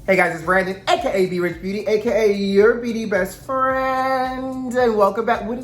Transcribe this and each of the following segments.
Hey guys, it's Brandon, aka B.Rich Beauty, aka your beauty best friend, and welcome back. What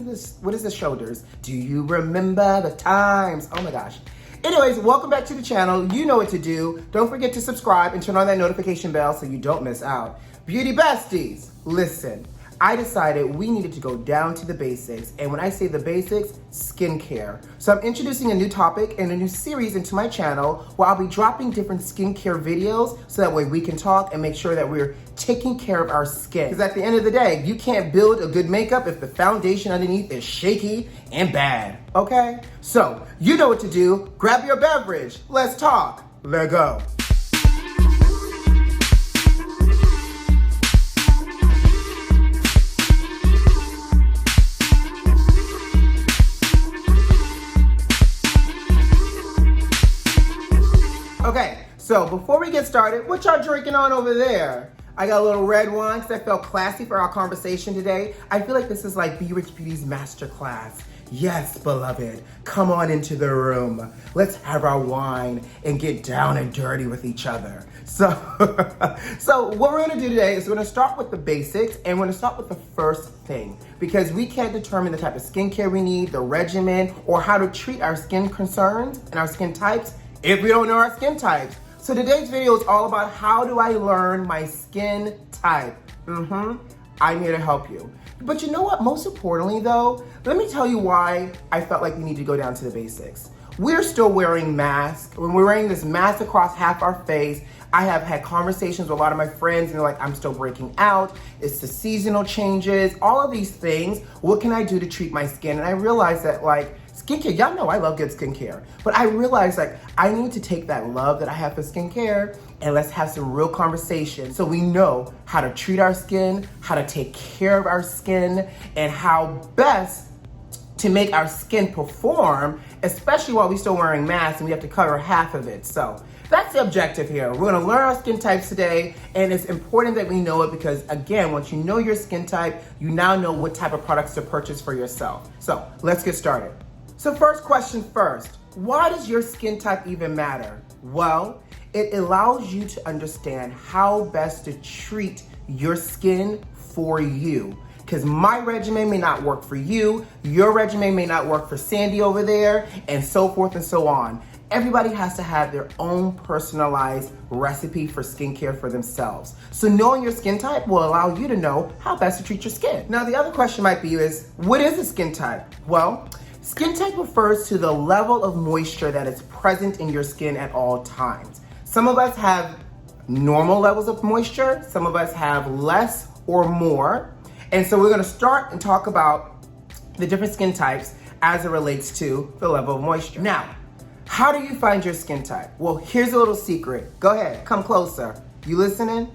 is this shoulders? Do you remember the times? Oh my gosh. Anyways, welcome back to the channel. You know what to do. Don't forget to subscribe and turn on that notification bell so you don't miss out. Beauty besties, listen. I decided we needed to go down to the basics, and when I say the basics, skincare. So I'm introducing a new topic and a new series into my channel where I'll be dropping different skincare videos so that way we can talk and make sure that we're taking care of our skin. Because at the end of the day, you can't build a good makeup if the foundation underneath is shaky and bad, okay? So, you know what to do. Grab your beverage. Let's talk. Let go. Okay, so before we get started, what y'all drinking on over there? I got a little red wine because I felt classy for our conversation today. I feel like this is like B.Rich Beauty's masterclass. Yes, beloved, come on into the room. Let's have our wine and get down and dirty with each other. So what we're gonna do today is we're gonna start with the basics, and we're gonna start with the first thing, because we can't determine the type of skincare we need, the regimen, or how to treat our skin concerns and our skin types if we don't know our skin types. So today's video is all about how do I learn my skin type. I'm here to help you. But you know what, most importantly though, let me tell you why I felt like we need to go down to the basics. We're still wearing masks. When we're wearing this mask across half our face, I have had conversations with a lot of my friends and they're like, I'm still breaking out. It's the seasonal changes, all of these things. What can I do to treat my skin? And I realized that skincare, y'all know I love good skincare, but I realized I need to take that love that I have for skincare and let's have some real conversation so we know how to treat our skin, how to take care of our skin, and how best to make our skin perform, especially while we're still wearing masks and we have to cover half of it. So that's the objective here. We're gonna learn our skin types today, and it's important that we know it because, again, once you know your skin type, you now know what type of products to purchase for yourself. So let's get started. So first question first, why does your skin type even matter? Well, it allows you to understand how best to treat your skin for you. Because my regimen may not work for you, your regimen may not work for Sandy over there, and so forth and so on. Everybody has to have their own personalized recipe for skincare for themselves. So knowing your skin type will allow you to know how best to treat your skin. Now the other question might be is, what is a skin type? Well, skin type refers to the level of moisture that is present in your skin at all times. Some of us have normal levels of moisture, some of us have less or more. And so we're gonna start and talk about the different skin types as it relates to the level of moisture. Now, how do you find your skin type? Well, here's a little secret. Go ahead, come closer. You listening?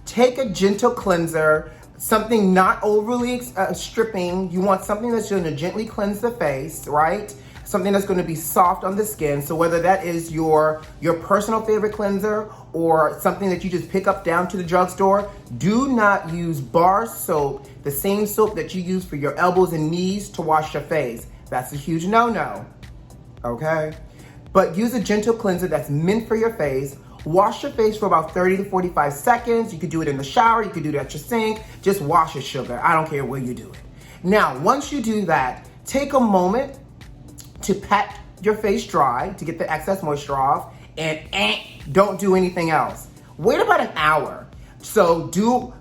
Take a gentle cleanser, something not overly stripping. You want something that's gonna gently cleanse the face, right? Something that's gonna be soft on the skin. So whether that is your personal favorite cleanser or something that you just pick up down to the drugstore, do not use bar soap, the same soap that you use for your elbows and knees to wash your face. That's a huge no-no, okay? But use a gentle cleanser that's meant for your face. Wash your face for about 30 to 45 seconds. You could do it in the shower, you could do it at your sink. Just wash it, sugar. I don't care where you do it. Now, once you do that, take a moment to pat your face dry to get the excess moisture off, and don't do anything else. Wait about an hour. So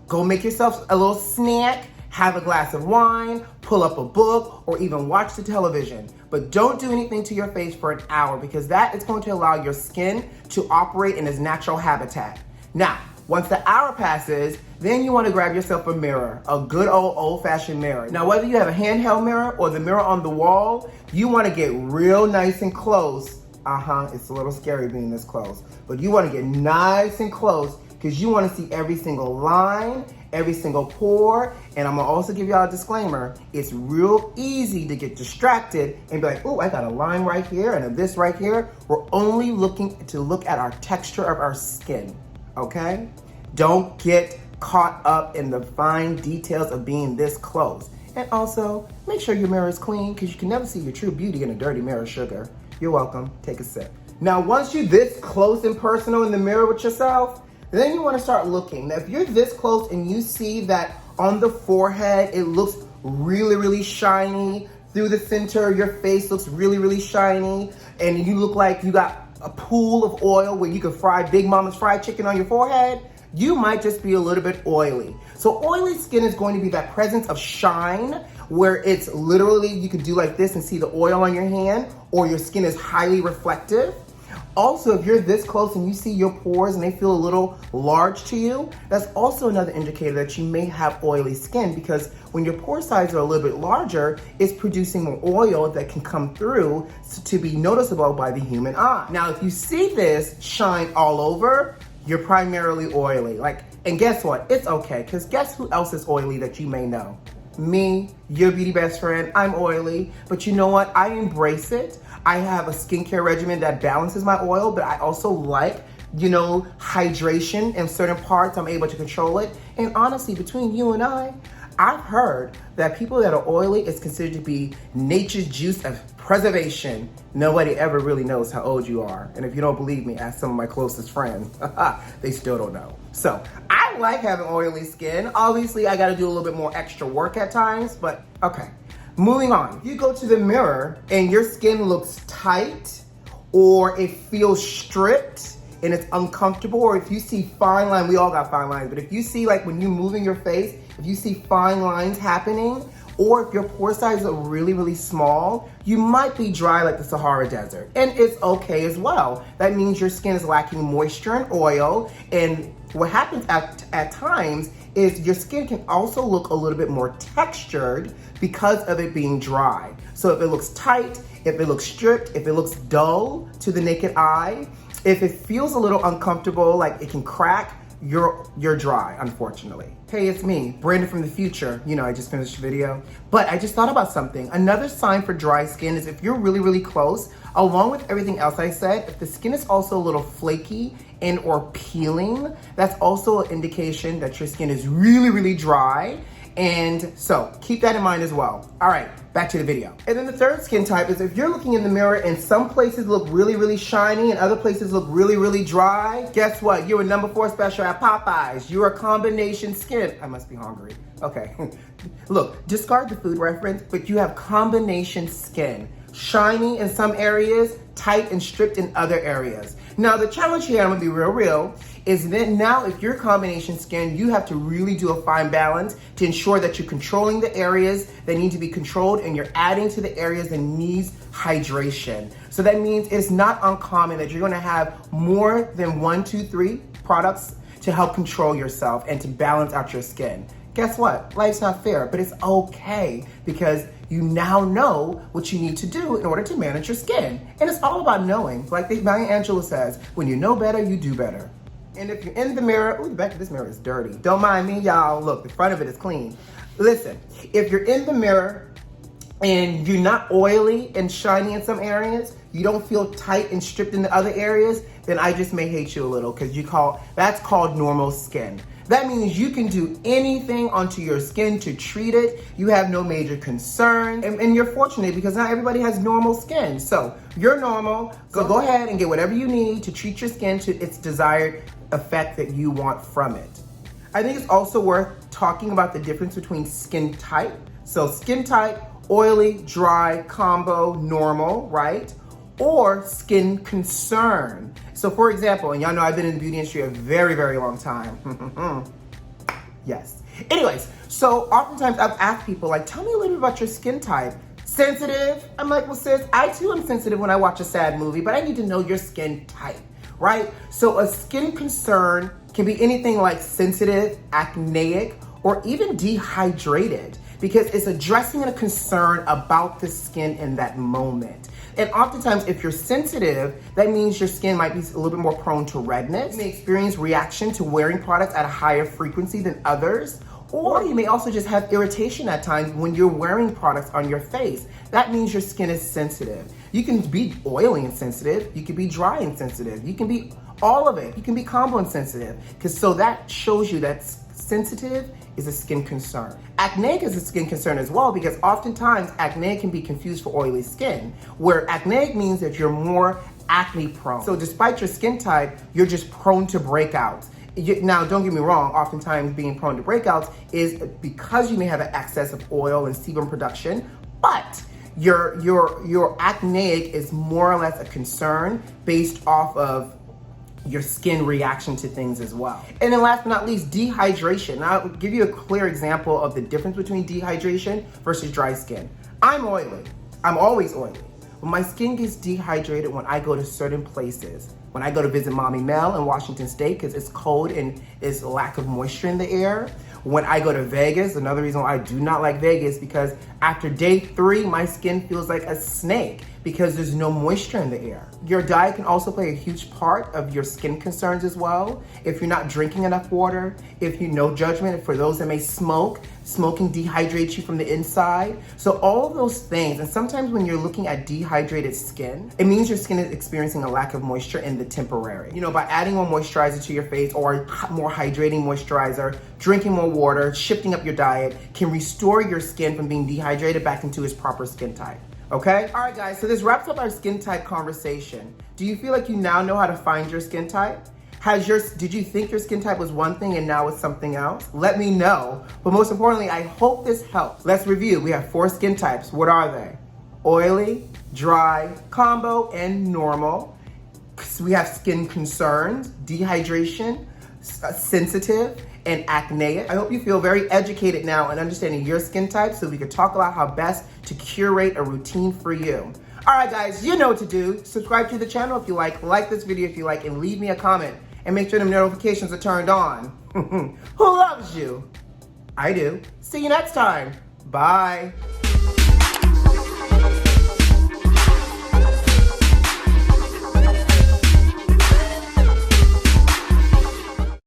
go make yourself a little snack, have a glass of wine, pull up a book, or even watch the television. But don't do anything to your face for an hour because that is going to allow your skin to operate in its natural habitat. Now, once the hour passes, then you want to grab yourself a mirror, a good old-fashioned mirror. Now, whether you have a handheld mirror or the mirror on the wall, you want to get real nice and close. It's a little scary being this close, but you want to get nice and close because you want to see every single line, every single pore. And I'm gonna also give y'all a disclaimer. It's real easy to get distracted and be like, oh, I got a line right here and this right here. We're only looking to look at our texture of our skin, okay? Don't get caught up in the fine details of being this close. And also, make sure your mirror is clean because you can never see your true beauty in a dirty mirror, sugar. You're welcome, take a sip. Now, once you're this close and personal in the mirror with yourself, Then you want to start looking. Now, if you're this close and you see that on the forehead, it looks really, really shiny. Through the center, your face looks really, really shiny. And you look like you got a pool of oil where you can fry Big Mama's fried chicken on your forehead. You might just be a little bit oily. So oily skin is going to be that presence of shine where it's literally, you could do like this and see the oil on your hand, or your skin is highly reflective. Also, if you're this close and you see your pores and they feel a little large to you, that's also another indicator that you may have oily skin, because when your pore size are a little bit larger, it's producing more oil that can come through to be noticeable by the human eye. Now, if you see this shine all over, you're primarily oily. And guess what? It's okay, because guess who else is oily that you may know? Me, your beauty best friend. I'm oily, but you know what? I embrace it. I have a skincare regimen that balances my oil, but I also like, hydration in certain parts. I'm able to control it. And honestly, between you and I've heard that people that are oily is considered to be nature's juice of preservation. Nobody ever really knows how old you are. And if you don't believe me, ask some of my closest friends. They still don't know. So I like having oily skin. Obviously, I gotta do a little bit more extra work at times, but okay. Moving on. If you go to the mirror and your skin looks tight, or it feels stripped and it's uncomfortable, or if you see fine lines, we all got fine lines, but if you see, like, when you're moving your face, if you see fine lines happening, or if your pore size are really, really small, you might be dry like the Sahara Desert. And it's okay as well. That means your skin is lacking moisture and oil. And what happens at times is your skin can also look a little bit more textured because of it being dry. So if it looks tight, if it looks stripped, if it looks dull to the naked eye, if it feels a little uncomfortable, like it can crack, you're dry, unfortunately. Hey, it's me, Brandon from the future. I just finished the video, but I just thought about something. Another sign for dry skin is if you're really, really close, along with everything else I said, if the skin is also a little flaky and or peeling, that's also an indication that your skin is really, really dry. And so keep that in mind as well. All right, back to the video. And then the third skin type is if you're looking in the mirror and some places look really, really shiny and other places look really, really dry, guess what? You're a number 4 special at Popeyes. You're a combination skin. I must be hungry. Okay. Look, discard the food reference, but you have combination skin. Shiny in some areas, tight and stripped in other areas. Now, the challenge here, I'm gonna be real, is that now if you're combination skin, you have to really do a fine balance to ensure that you're controlling the areas that need to be controlled and you're adding to the areas that needs hydration. So that means it's not uncommon that you're gonna have more than 1, 2, 3 products to help control yourself and to balance out your skin. Guess what? Life's not fair, but it's okay because you now know what you need to do in order to manage your skin. And it's all about knowing. Like Maya Angelou says, when you know better, you do better. And if you're in the mirror, ooh, the back of this mirror is dirty. Don't mind me, y'all. Look, the front of it is clean. Listen, if you're in the mirror and you're not oily and shiny in some areas, you don't feel tight and stripped in the other areas, then I just may hate you a little because that's called normal skin. That means you can do anything onto your skin to treat it. You have no major concern. And you're fortunate because not everybody has normal skin. So you're normal. So go ahead and get whatever you need to treat your skin to its desired effect that you want from it. I think it's also worth talking about the difference between skin type. So skin type, oily, dry, combo, normal, right? Or skin concern. So for example, and y'all know I've been in the beauty industry a very, very long time. Yes. Anyways, so oftentimes I've asked people, like, tell me a little bit about your skin type. Sensitive? I'm like, well, sis, I too am sensitive when I watch a sad movie, but I need to know your skin type, right? So a skin concern can be anything like sensitive, acneic, or even dehydrated, because it's addressing a concern about the skin in that moment. And oftentimes, if you're sensitive, that means your skin might be a little bit more prone to redness. You may experience reaction to wearing products at a higher frequency than others, or you may also just have irritation at times when you're wearing products on your face. That means your skin is sensitive. You can be oily and sensitive. You can be dry and sensitive. You can be all of it. You can be combo and sensitive. So that shows you that sensitive is a skin concern. Acneic is a skin concern as well, because oftentimes acne can be confused for oily skin, where acneic means that you're more acne prone. So despite your skin type, you're just prone to breakouts. Now, don't get me wrong, oftentimes being prone to breakouts is because you may have an excess of oil and sebum production, but your acneic is more or less a concern based off of your skin reaction to things as well. And then last but not least, dehydration. Now, I'll give you a clear example of the difference between dehydration versus dry skin. I'm oily. I'm always oily. When my skin gets dehydrated when I go to certain places, when I go to visit Mommy Mel in Washington State because it's cold and there's a lack of moisture in the air. When I go to Vegas, another reason why I do not like Vegas, because after day 3, my skin feels like a snake because there's no moisture in the air. Your diet can also play a huge part of your skin concerns as well. If you're not drinking enough water, if you no judgment, for those that may smoke, smoking dehydrates you from the inside. So all of those things, and sometimes when you're looking at dehydrated skin, it means your skin is experiencing a lack of moisture in the temporary. You know, by adding more moisturizer to your face or more hydrating moisturizer, drinking more water, shifting up your diet can restore your skin from being dehydrated back into its proper skin type. Okay? All right, guys, so this wraps up our skin type conversation. Do you feel like you now know how to find your skin type? Did you think your skin type was one thing and now it's something else? Let me know. But most importantly, I hope this helps. Let's review. We have 4 skin types. What are they? Oily, dry, combo, and normal. We have skin concerns, dehydration, sensitive, and acneic. I hope you feel very educated now in understanding your skin type so we can talk about how best to curate a routine for you. All right, guys, you know what to do. Subscribe to the channel if you like this video if you like, and leave me a comment. And make sure the notifications are turned on. Who loves you? I do. See you next time. Bye.